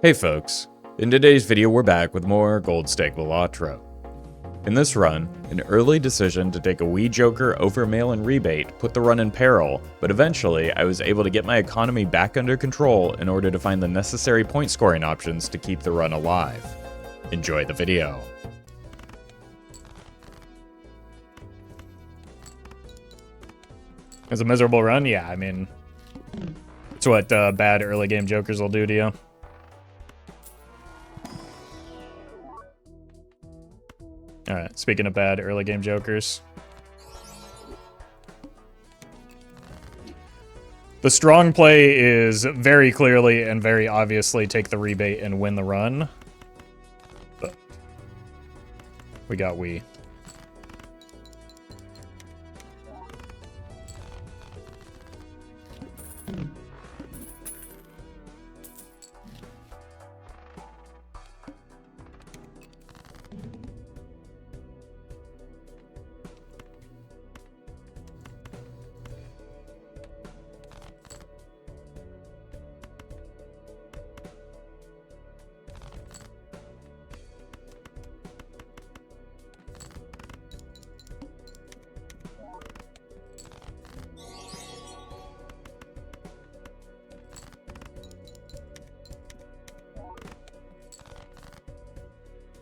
Hey folks, in today's video we're back with more Gold Stake Balatro. In this run, an early decision to take a wee joker over mail and rebate put the run in peril, but eventually I was able to get my economy back under control in order to find the necessary point scoring options to keep the run alive. Enjoy the video. It's a miserable run? Yeah, I mean, it's what bad early game jokers will do to you. Alright, speaking of bad early game jokers. The strong play is very clearly and very obviously take the rebate and win the run. But we got we.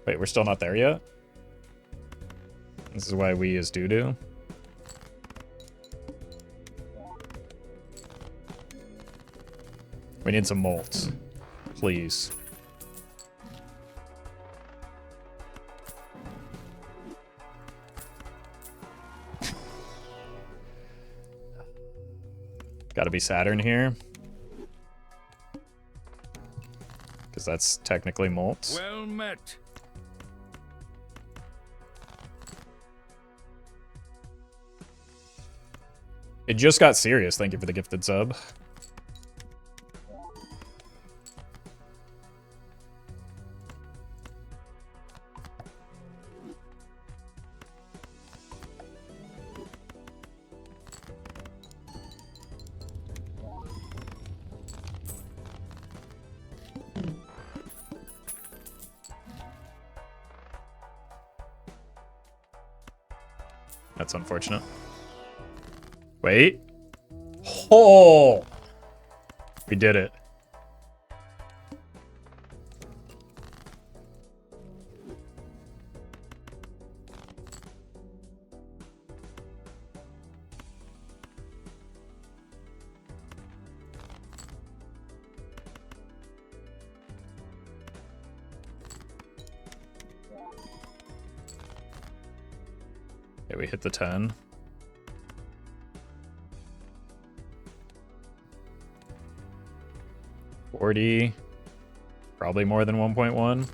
Wait, we're still not there yet? This is why we is doo-doo. We need some molts. Please. Gotta be Saturn here. Because that's technically molts. Well met. It just got serious. Thank you for the gifted sub. That's unfortunate. Wait. Oh! We did it. Okay, we hit the 10. Probably more than 1.1.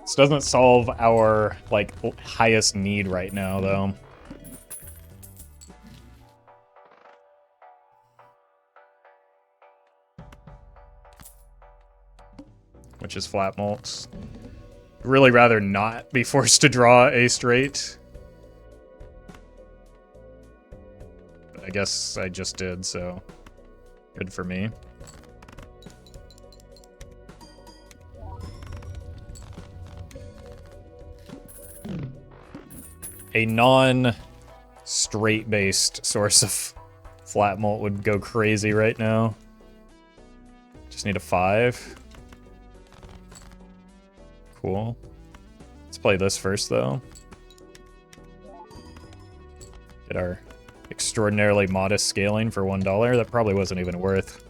This doesn't solve our, like, highest need right now, though. Which is flat mults. Really rather not be forced to draw a straight. But I guess I just did, so good for me. A non-straight based source of flat mult would go crazy right now. Just need a 5. Cool. Let's play this first, though. Get our extraordinarily modest scaling for $1. That probably wasn't even worth.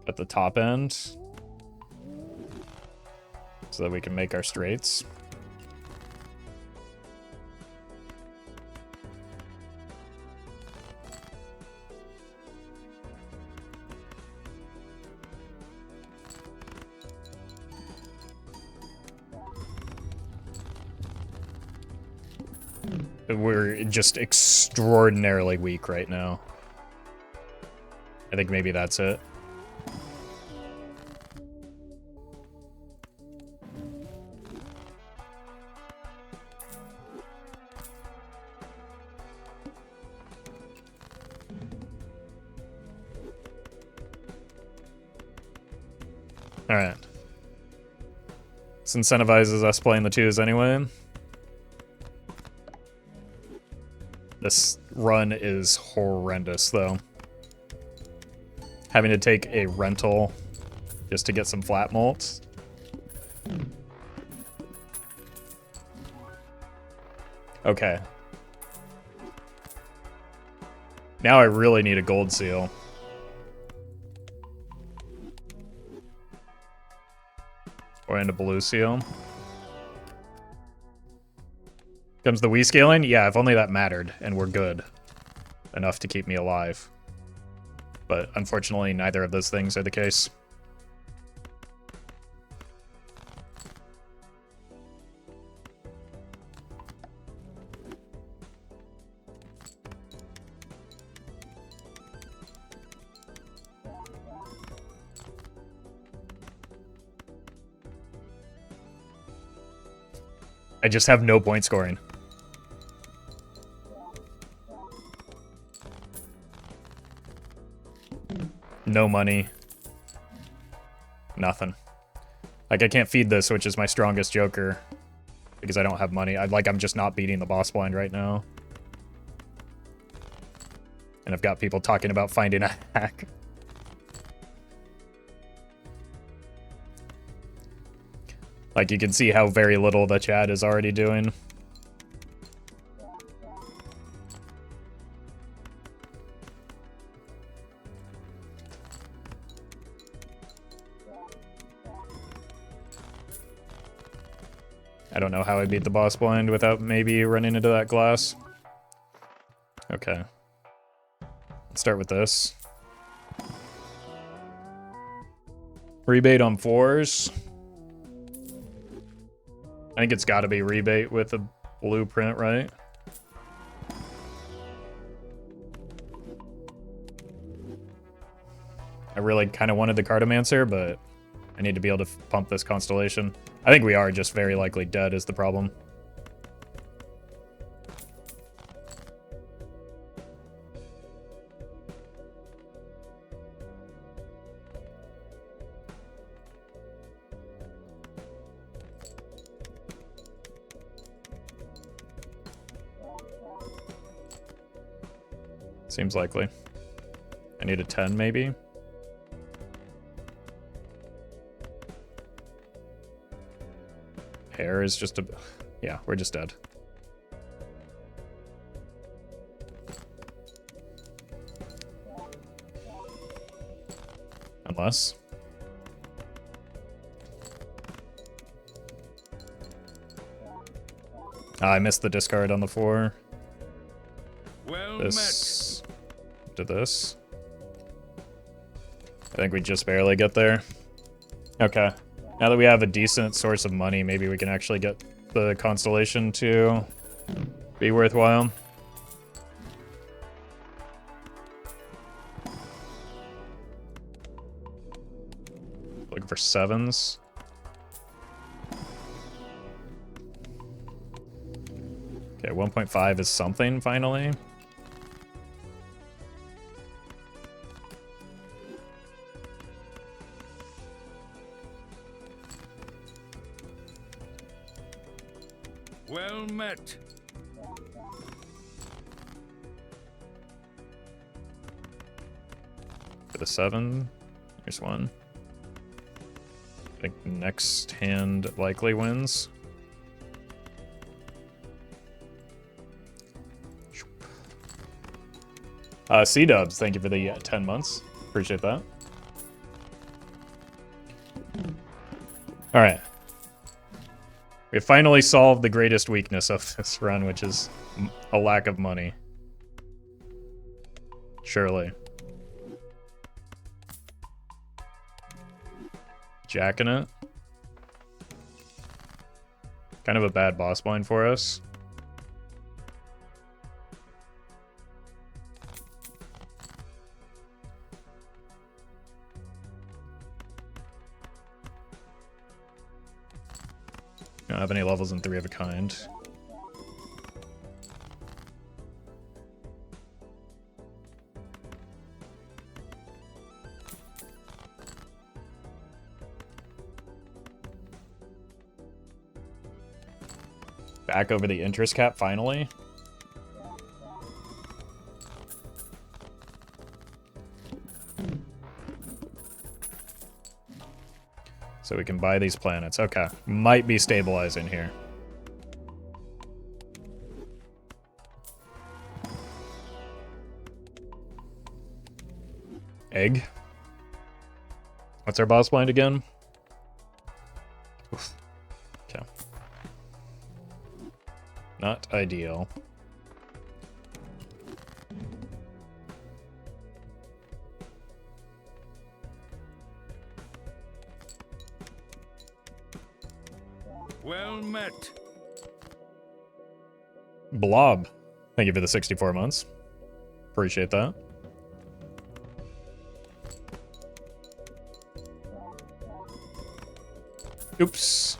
At the top end, so that we can make our straights. We're just extraordinarily weak right now. I think maybe that's it. Alright. This incentivizes us playing the 2s anyway. This run is horrendous, though. Having to take a rental just to get some flat mults. Okay. Now I really need a gold seal. Or and a blue seal. Comes the Wii scaling? Yeah, if only that mattered, and we're good. Enough to keep me alive. But unfortunately, neither of those things are the case. I just have no point scoring. No money. Nothing. Like, I can't feed this, which is my strongest joker. Because I don't have money. I'm just not beating the boss blind right now. And I've got people talking about finding a hack. Like, you can see how very little the chat is already doing. I don't know how I beat the boss blind without maybe running into that glass. Okay. Let's start with this. Rebate on 4s. I think it's got to be rebate with a blueprint, right? I really kind of wanted the Cartomancer, but I need to be able to pump this Constellation. I think we are just very likely dead is the problem. Seems likely. I need a 10 maybe. Hair is just a... Yeah, we're just dead. Unless... I missed the discard on the 4. Well This... to this. I think we just barely get there. Okay. Now that we have a decent source of money, maybe we can actually get the Constellation to be worthwhile. Looking for 7s. Okay, 1.5 is something, finally. Well met. For the 7, here's one. I think next hand likely wins. C-dubs, thank you for the 10 months. Appreciate that. Alright. We finally solved the greatest weakness of this run, which is a lack of money. Surely. Jacking it. Kind of a bad boss blind for us. Don't have any levels in 3 of a kind. Back over the interest cap, finally. So we can buy these planets. Okay. Might be stabilizing here. Egg. What's our boss blind again? Oof. Okay. Not ideal. Well met. Blob. Thank you for the 64 months. Appreciate that. Oops.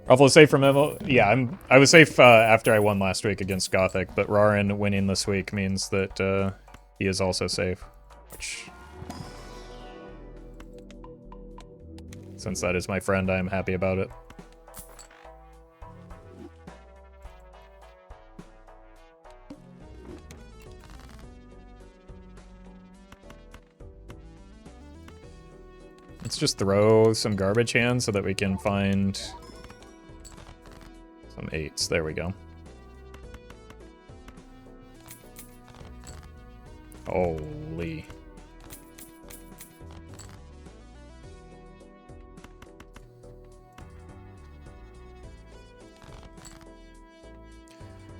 Roffle is safe from Evil. Yeah, I was safe after I won last week against Gothic, but Rarin winning this week means that he is also safe. Which, since that is my friend, I am happy about it. Let's just throw some garbage hands so that we can find some 8s. There we go. Holy.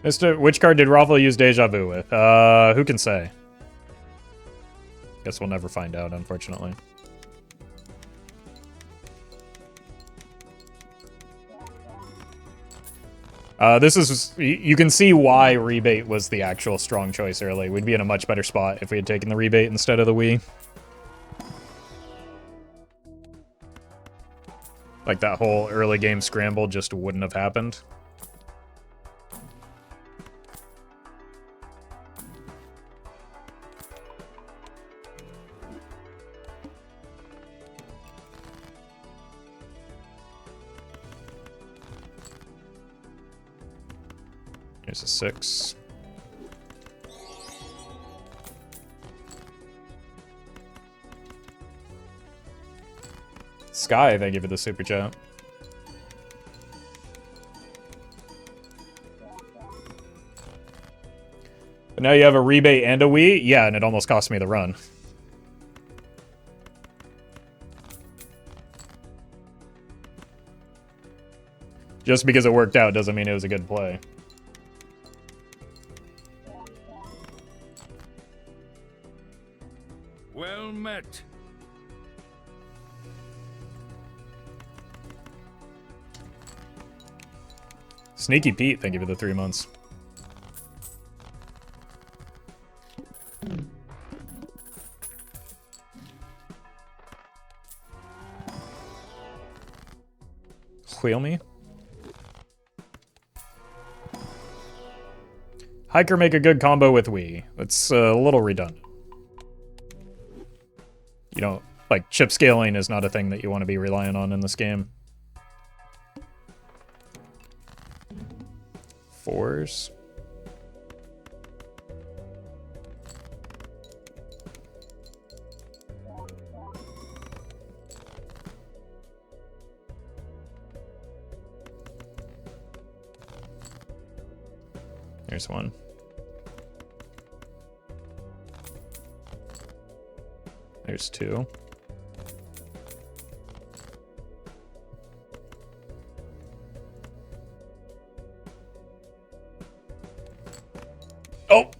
Which card did Roffle use Deja Vu with? Who can say? Guess we'll never find out, unfortunately. This is, you can see why Rebate was the actual strong choice early. We'd be in a much better spot if we had taken the Rebate instead of the Wii. Like, that whole early game scramble just wouldn't have happened. Here's a 6. Sky, thank you for the super chat. But now you have a Rebate and a Wii? Yeah, and it almost cost me the run. Just because it worked out doesn't mean it was a good play. Well met. Sneaky Pete, thank you for the 3 months. Wheel me. Hiker make a good combo with Wii. It's a little redundant. You know, like, chip scaling is not a thing that you want to be relying on in this game. 4s. Here's one. There's 2. Oh!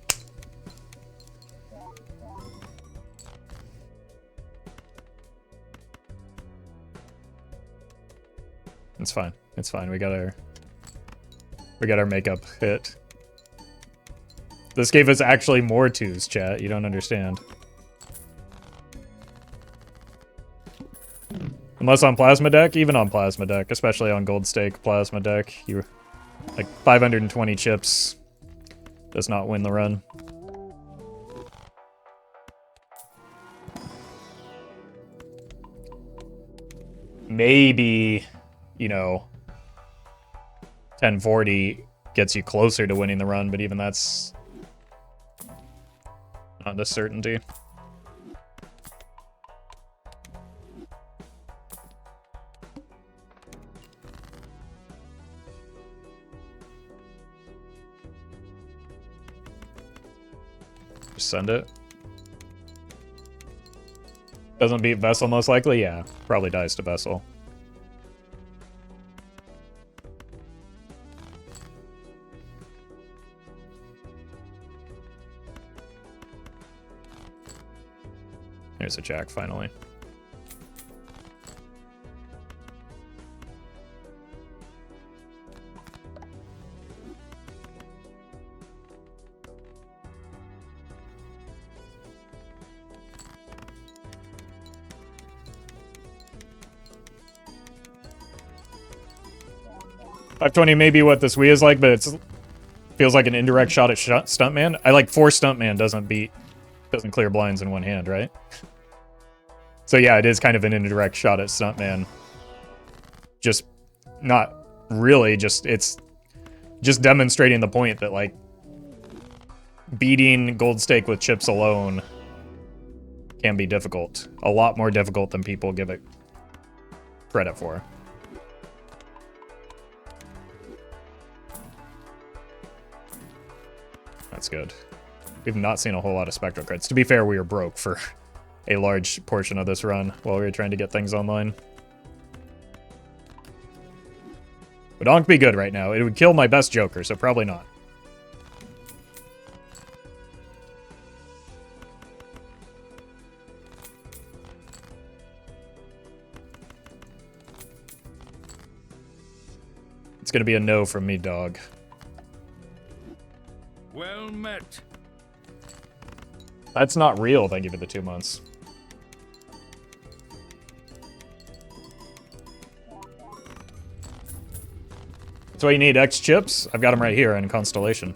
It's fine. It's fine. We got our makeup hit. This gave us actually more 2s, chat. You don't understand. Unless on Plasma deck, even on Plasma deck, especially on Gold Stake Plasma deck, you like 520 chips does not win the run. Maybe, you know, 1040 gets you closer to winning the run, but even that's not a certainty. Just send it. Doesn't beat Vessel most likely? Yeah, probably dies to Vessel. There's a jack, finally. $520 may be what this Wii is like, but it feels like an indirect shot at Stuntman. I like 4 Stuntman doesn't clear blinds in one hand, right? So yeah, it is kind of an indirect shot at Stuntman. Just not really, it's just demonstrating the point that like beating Gold Stake with chips alone can be difficult. A lot more difficult than people give it credit for. That's good. We've not seen a whole lot of spectral cards. To be fair, we were broke for a large portion of this run while we were trying to get things online. Would Ankh be good right now? It would kill my best Joker, so probably not. It's gonna be a no from me, dog. Well met. That's not real, thank you for the 2 months. That's why you need X chips. I've got them right here in Constellation.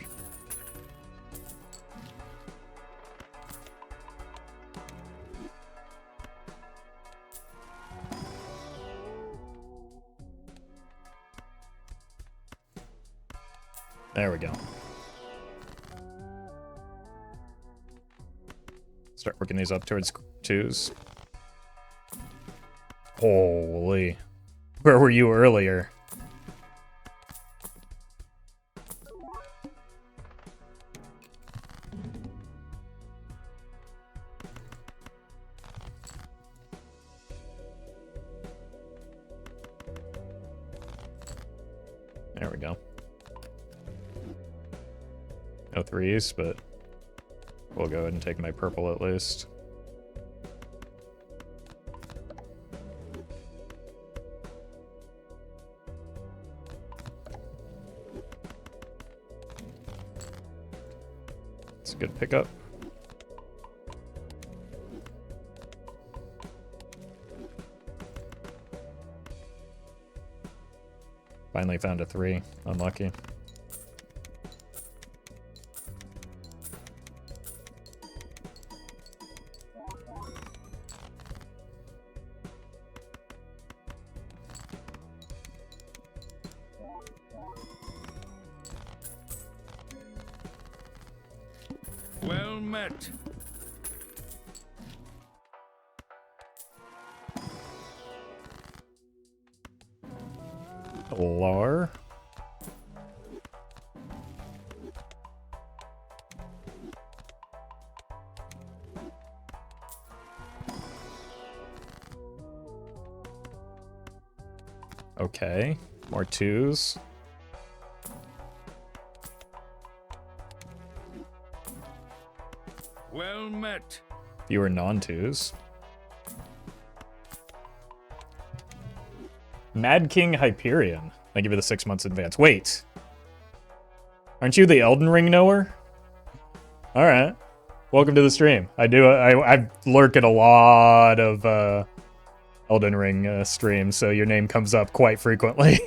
There we go. Start working these up towards 2s. Holy. Where were you earlier? There we go. No 3s, but we'll go ahead and take my purple at least. It's a good pickup. Finally found a 3. Unlucky. Well met. Lar. Okay, more 2s. Well met. Fewer non-2s. Mad King Hyperion. I give you the 6 months advance. Wait. Aren't you the Elden Ring knower? Alright. Welcome to the stream. I lurk at a lot of Elden Ring streams, so your name comes up quite frequently.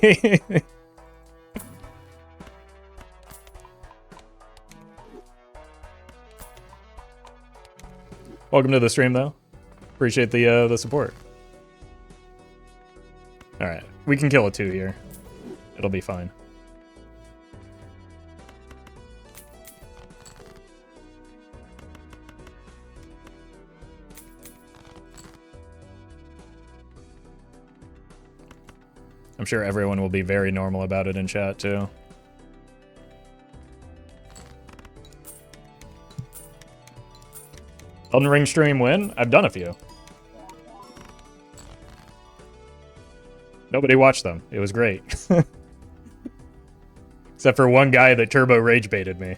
Welcome to the stream, though. Appreciate the support. All right, we can kill a 2 here. It'll be fine. I'm sure everyone will be very normal about it in chat, too. Elden Ring stream win? I've done a few. Nobody watched them. It was great. Except for one guy that turbo rage baited me.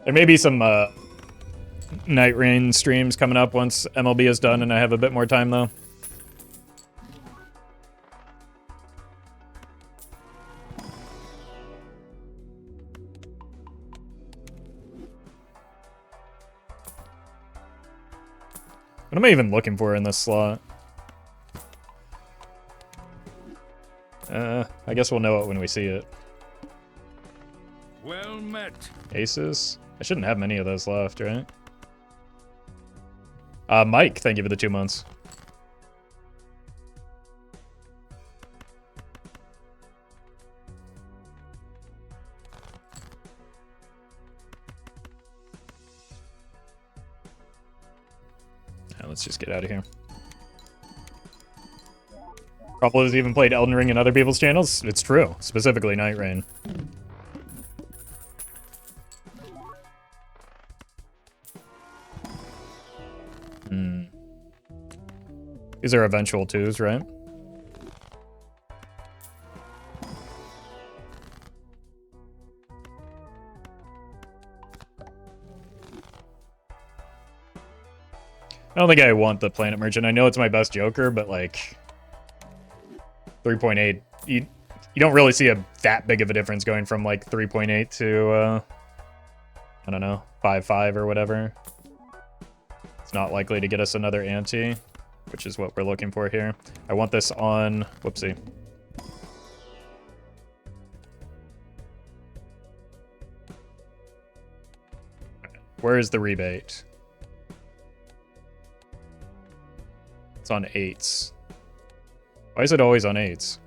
There may be some Night Rain streams coming up once MLB is done and I have a bit more time, though. What am I even looking for in this slot? I guess we'll know it when we see it. Well met. Aces? I shouldn't have many of those left, right? Mike, thank you for the 2 months. Now let's just get out of here. Roffle has even played Elden Ring in other people's channels. It's true, specifically Night Rain. These are eventual 2s, right? I don't think I want the Planet Merchant. I know it's my best Joker, but like 3.8, you don't really see that big of a difference going from like 3.8 to I don't know, 5.5 or whatever. It's not likely to get us another ante, which is what we're looking for here. I want this on... Whoopsie. Where is the rebate? It's on 8s. Why is it always on 8s?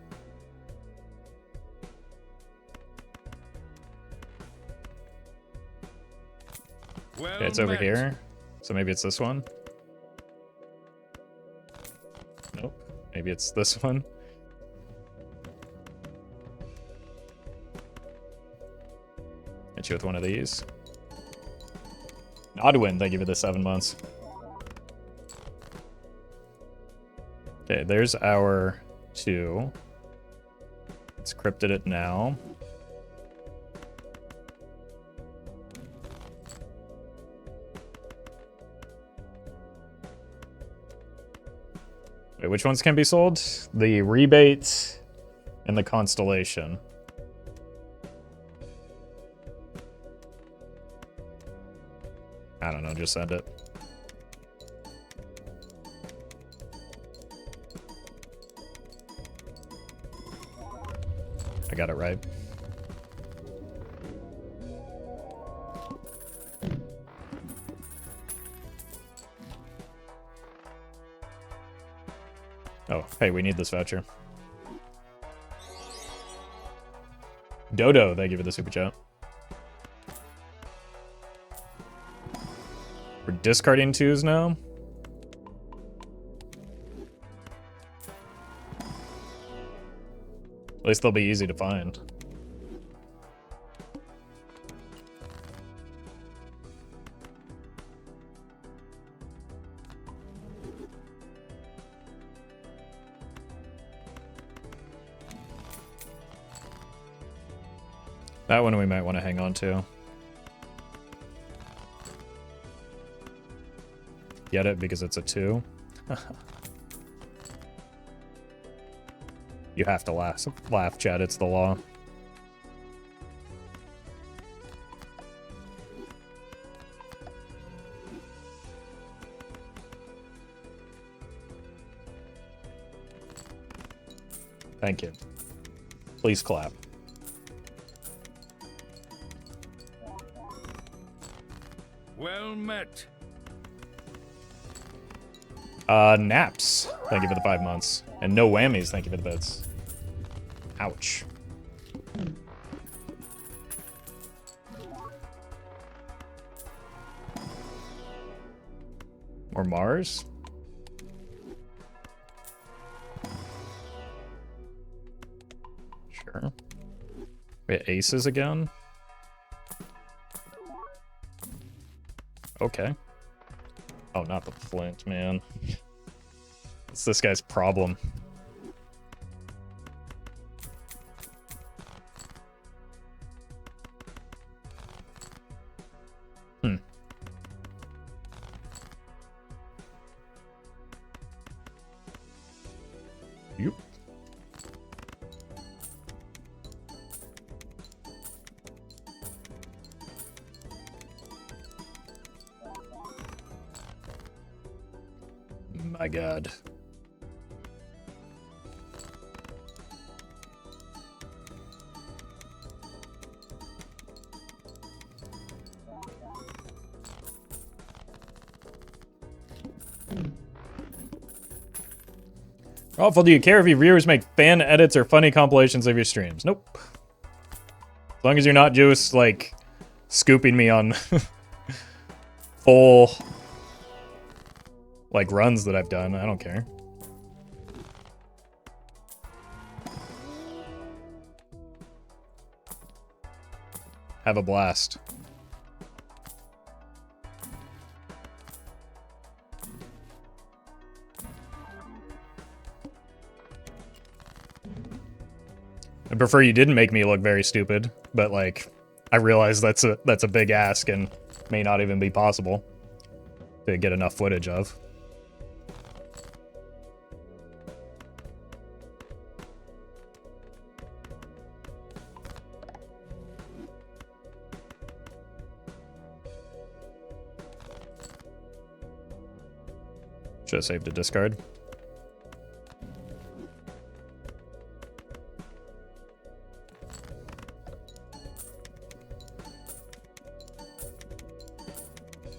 Well Okay, it's over met. here. So maybe it's this one? Nope. Maybe it's this one? Hit you with one of these. Nodwin, thank you for the 7 months. Okay, there's our 2. Let's cryptid it now. Wait, which ones can be sold? The rebate and the constellation. I don't know, just send it. I got it right. Oh, hey, we need this voucher. Dodo, thank you for the super chat. We're discarding 2s now. At least they'll be easy to find. That one we might want to hang on to. Get it because it's a 2. You have to laugh, Chad. It's the law. Thank you. Please clap. Well met. Naps. Thank you for the 5 months. And no whammies. Thank you for the bits. Ouch. Or Mars? Sure. We hit aces again. Okay. Oh, not the flint, man. It's this guy's problem. Yep. My God. Roffle, do you care if your viewers make fan edits or funny compilations of your streams? Nope. As long as you're not just, like, scooping me on full, like, runs that I've done, I don't care. Have a blast. I prefer you didn't make me look very stupid, but like, I realize that's a big ask and may not even be possible to get enough footage of. Should have saved a discard.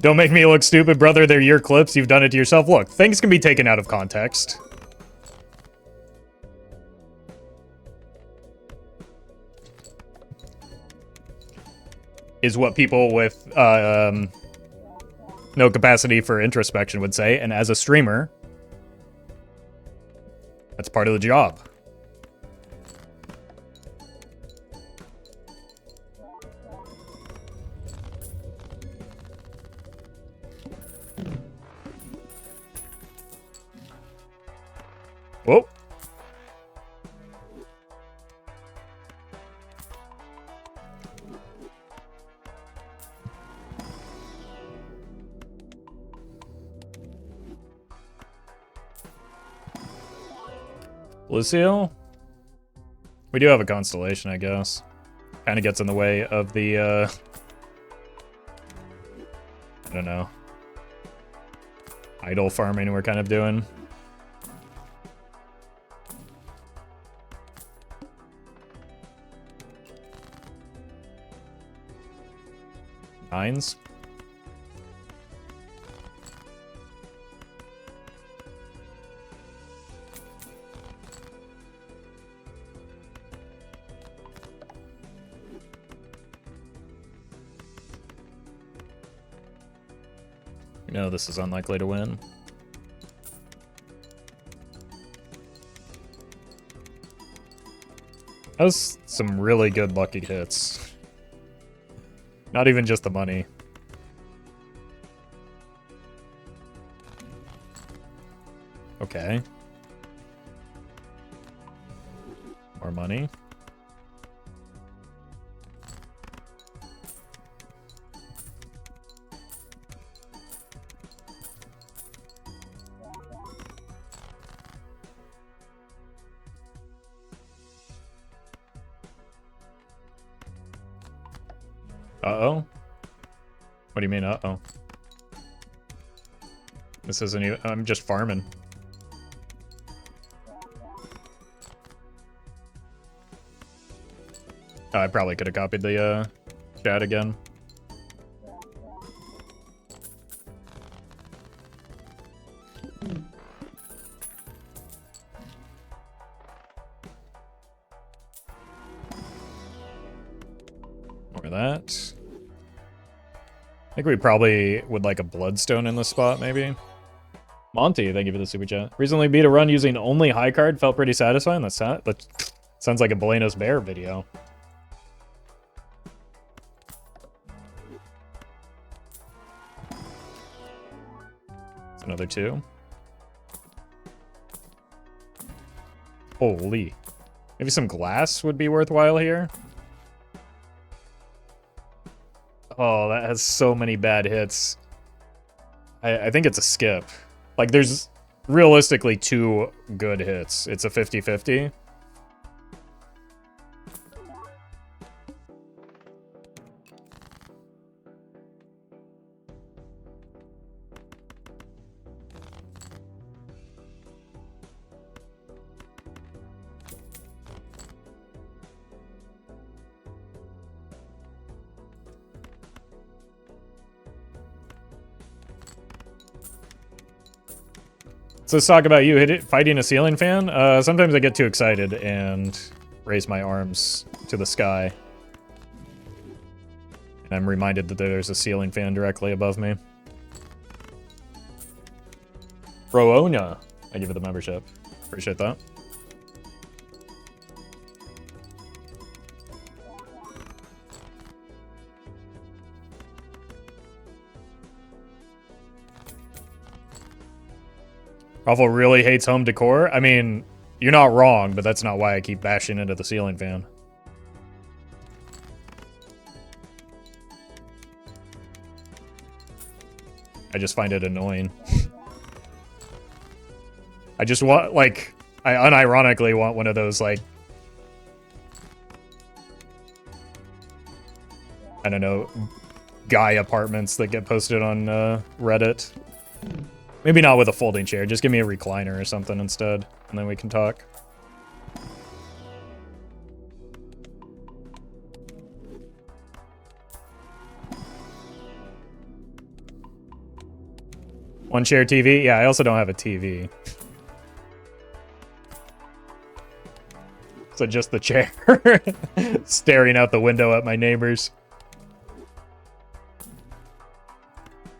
Don't make me look stupid, brother. They're your clips. You've done it to yourself. Look, things can be taken out of context. Is what people with no capacity for introspection would say. And as a streamer, that's part of the job. Whoa. Lucio? We do have a constellation, I guess. Kind of gets in the way of the, I don't know, idle farming we're kind of doing. Nines. You know this is unlikely to win. That was some really good lucky hits. Not even just the money. Okay. More money. Uh-oh? What do you mean, uh-oh? This isn't even... I'm just farming. Oh, I probably could have copied the, chat again. More of that. I think we probably would like a bloodstone in this spot, maybe. Monty, thank you for the super chat. Recently beat a run using only high card. Felt pretty satisfying. That sounds like a Buenos Bear video. It's another 2. Holy. Maybe some glass would be worthwhile here. Oh, that has so many bad hits. I think it's a skip. Like, there's realistically 2 good hits. It's a 50-50. So let's talk about you fighting a ceiling fan. Sometimes I get too excited and raise my arms to the sky. And I'm reminded that there's a ceiling fan directly above me. Roona, I give it the membership. Appreciate that. Roffle really hates home decor. I mean, you're not wrong, but that's not why I keep bashing into the ceiling fan. I just find it annoying. I just want, like, I unironically want one of those, like, I don't know, guy apartments that get posted on Reddit. Maybe not with a folding chair. Just give me a recliner or something instead, and then we can talk. One chair TV? Yeah, I also don't have a TV. So just the chair. Staring out the window at my neighbors.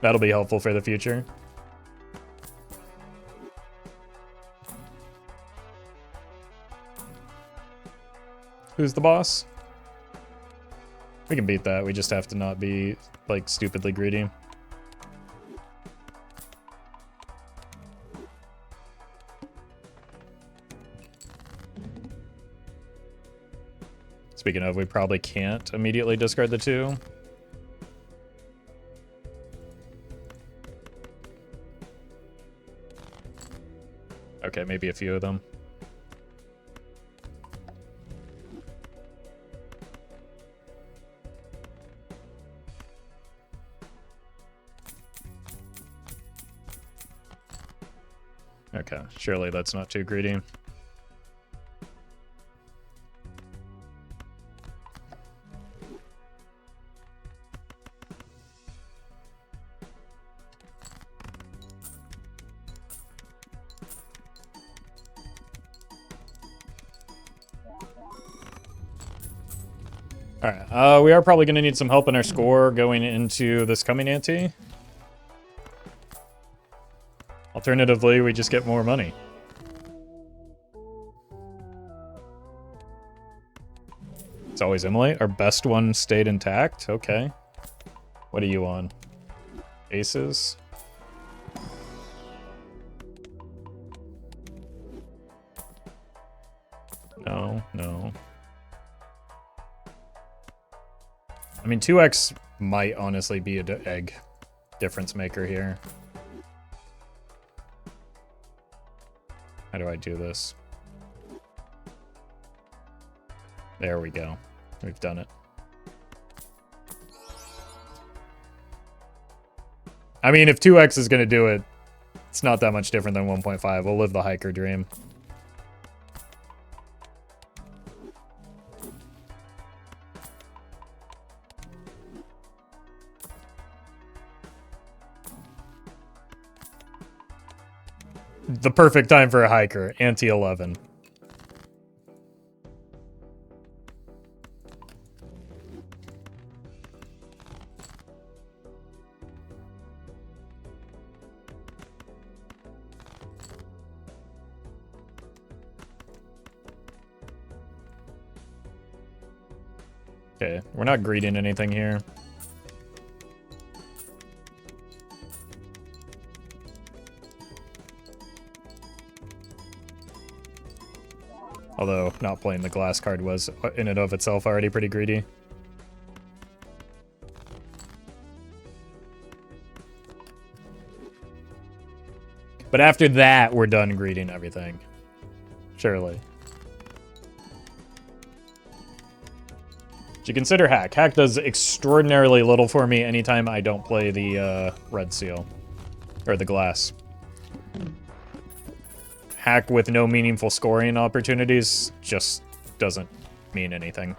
That'll be helpful for the future. Who's the boss? We can beat that. We just have to not be, like, stupidly greedy. Speaking of, we probably can't immediately discard the 2. Okay, maybe a few of them. Okay, surely that's not too greedy. Alright, we are probably going to need some help in our score going into this coming ante. Alternatively, we just get more money. It's always immolate. Our best one stayed intact. Okay. What are you on? Aces? No, no. I mean, 2x might honestly be an egg difference maker here. How do I do this? There we go. We've done it. I mean, if 2x is going to do it, it's not that much different than 1.5. We'll live the hiker dream. The perfect time for a hiker, ante 11. Okay, we're not greeting anything here. Although, not playing the glass card was, in and of itself, already pretty greedy. But after that, we're done greeting everything. Surely. Do you consider hack? Hack does extraordinarily little for me anytime I don't play the red seal. Or the glass. Hack with no meaningful scoring opportunities just doesn't mean anything.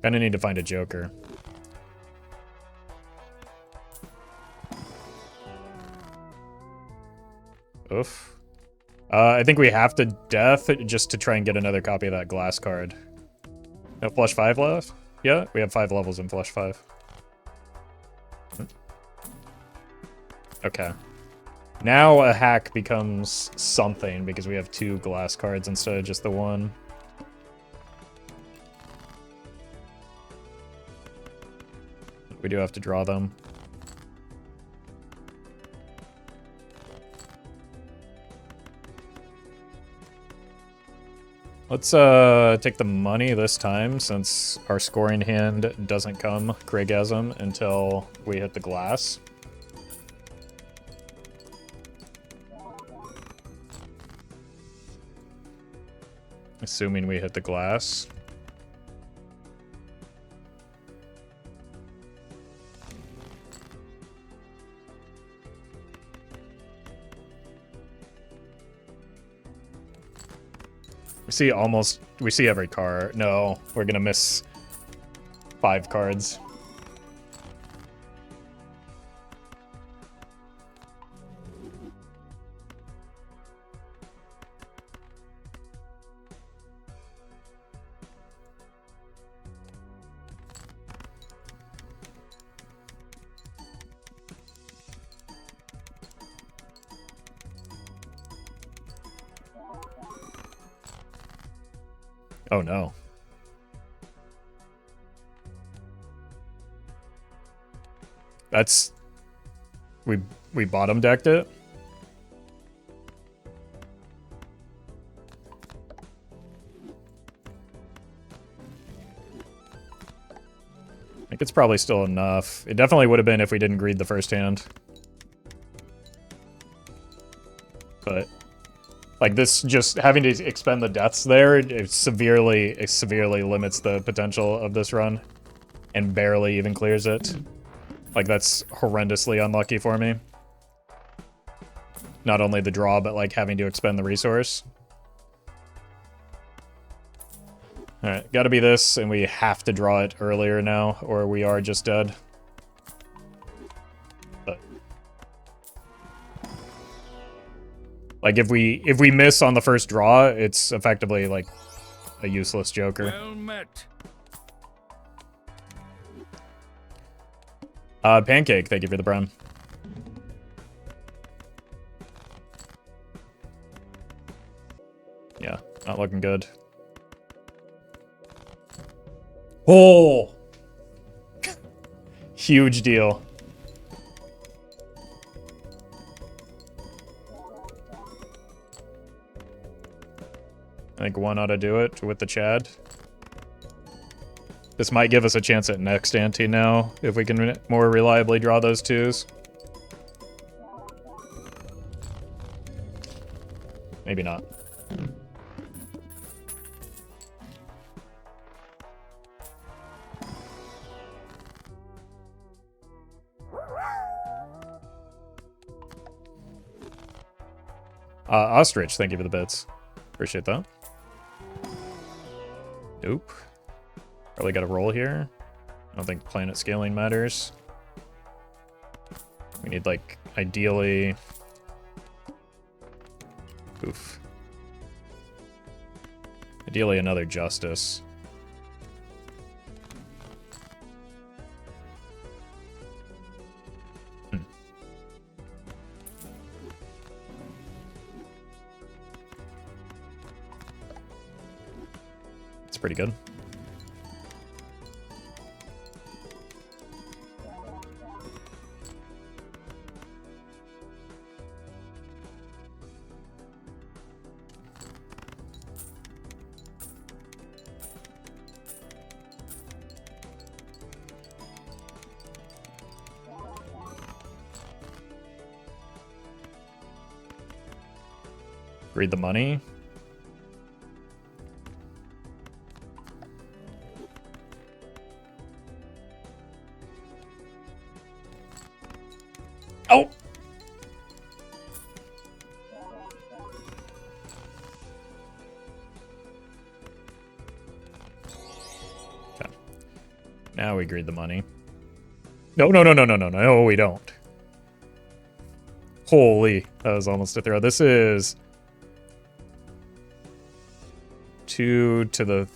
Kinda need to find a joker. Oof. I think we have to death just to try and get another copy of that glass card. No flush 5 left? Yeah, we have 5 levels in flush 5. Okay. Now a hack becomes something because we have 2 glass cards instead of just the 1. We do have to draw them. Let's take the money this time since our scoring hand doesn't come Craigasm until we hit the glass. Assuming we hit the glass. We see every card. No, we're gonna miss 5 cards. Oh no. That's... We bottom decked it? I think it's probably still enough. It definitely would have been if we didn't greed the first hand. But... like, this just having to expend the deaths there, it severely limits the potential of this run. And barely even clears it. Like, that's horrendously unlucky for me. Not only the draw, but, like, having to expend the resource. Alright, gotta be this, and we have to draw it earlier now, or we are just dead. But... like, if we miss on the first draw, it's effectively, like, a useless joker. Well met. Pancake, thank you for the prime. Yeah, not looking good. Oh! Huge deal. I think 1 ought to do it with the Chad. This might give us a chance at next ante now, if we can more reliably draw those 2s. Maybe not. Ostrich, thank you for the bits. Appreciate that. Nope. Probably got a roll here. I don't think planet scaling matters. We need, like, ideally... oof. Ideally another justice. It's pretty good. Read the money. Oh! Okay. Now we greed the money. No, no, no, no, no, no, no, we don't. Holy, that was almost a throw. This is 2 to the...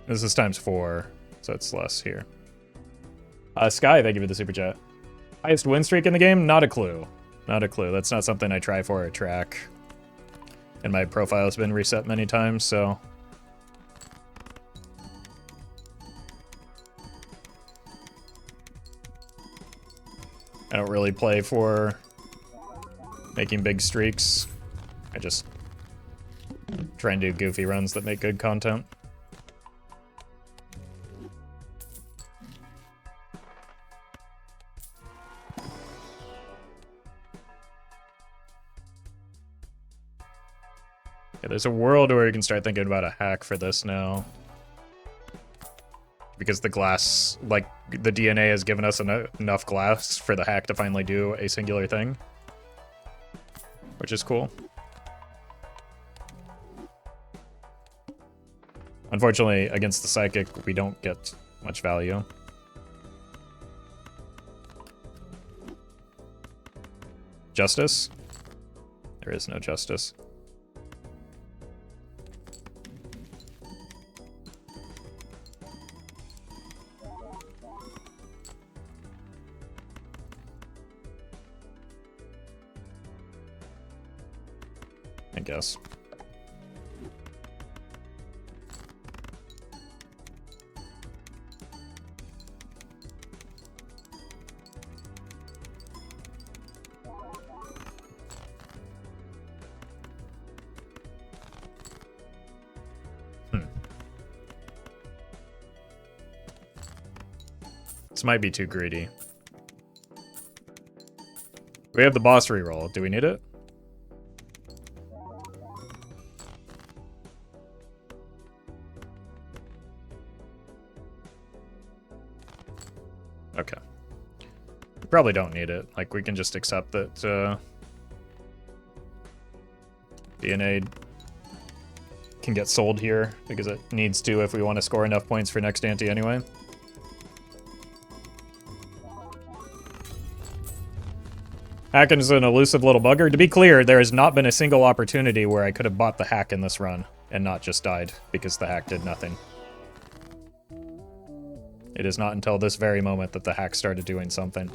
This is times 4, so it's less here. Sky, thank you for the super chat. Highest win streak in the game? Not a clue. Not a clue. That's not something I try for or track. And my profile has been reset many times, so... I don't really play for making big streaks. I just try and do goofy runs that make good content. Yeah, there's a world where you can start thinking about a hack for this now. Because the glass, like, the DNA has given us enough glass for the hack to finally do a singular thing. Which is cool. Unfortunately, against the psychic, we don't get much value. Justice? There is no justice. I guess. This might be too greedy. We have the boss reroll. Do we need it? Okay. We probably don't need it. Like, we can just accept that DNA can get sold here, because it needs to if we want to score enough points for next ante anyway. Hack is an elusive little bugger. To be clear, there has not been a single opportunity where I could have bought the hack in this run and not just died because the hack did nothing. It is not until this very moment that the hack started doing something.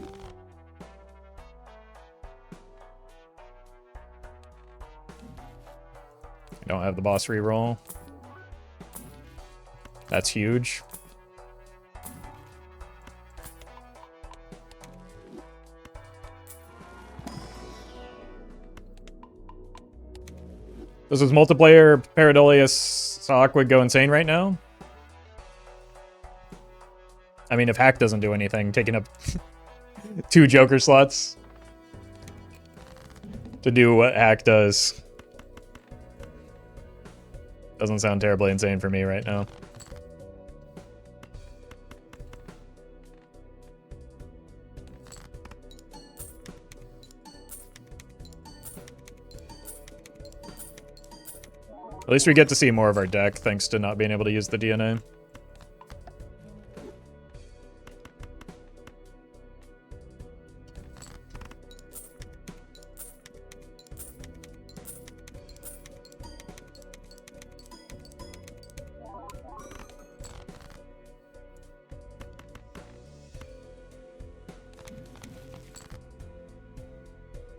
I don't have the boss reroll. That's huge. Does this multiplayer Paradolius Aqua go insane right now? I mean, if hack doesn't do anything, taking up 2 Joker slots to do what hack does doesn't sound terribly insane for me right now. At least we get to see more of our deck thanks to not being able to use the DNA.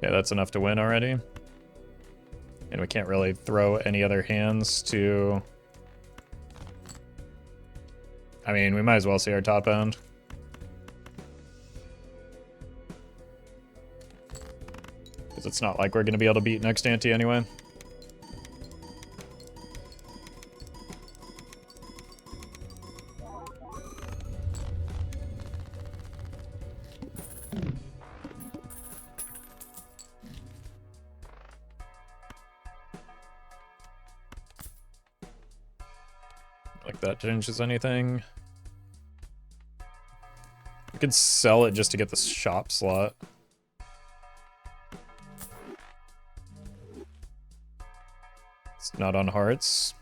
Yeah, that's enough to win already. And we can't really throw any other hands to I mean, we might as well see our top end. Because it's not like we're going to be able to beat next ante anyway. Like that changes anything. We could sell it just to get the shop slot. It's not on hearts.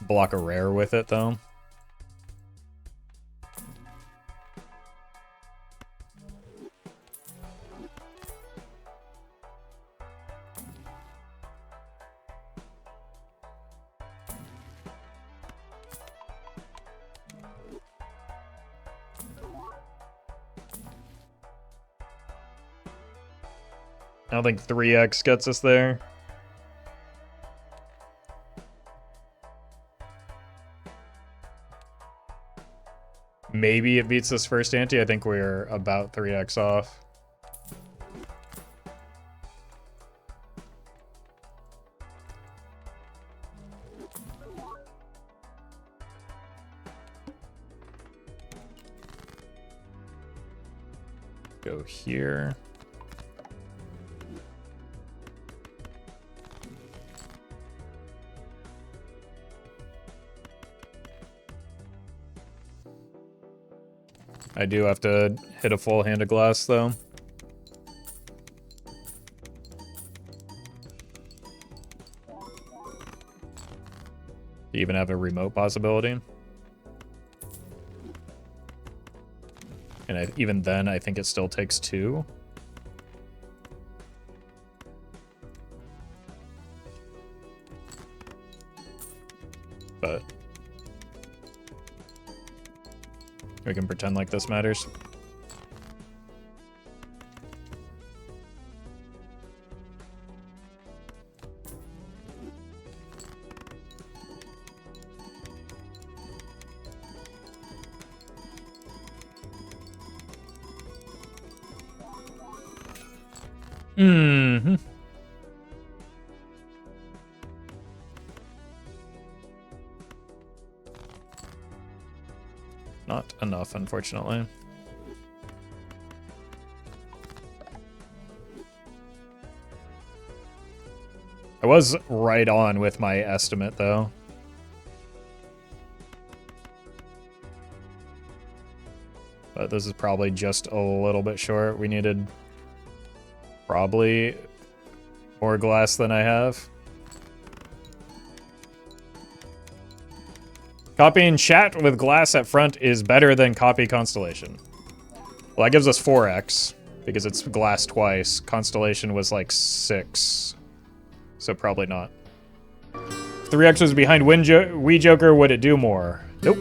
Block a rare with it though. I don't think 3x gets us there. Maybe it beats this first ante. I think we're about 3x off. Go here. I do have to hit a full hand of glass, though. Do you even have a remote possibility? And even then, I think it still takes 2. But we can pretend like this matters. Mm-hmm. Not enough, unfortunately. I was right on with my estimate, though. But this is probably just a little bit short. We needed probably more glass than I have. Copying chat with glass at front is better than copy constellation. Well, that gives us 4x, because it's glass twice. Constellation was like 6. So probably not. If 3x was behind Wii Joker, would it do more? Nope.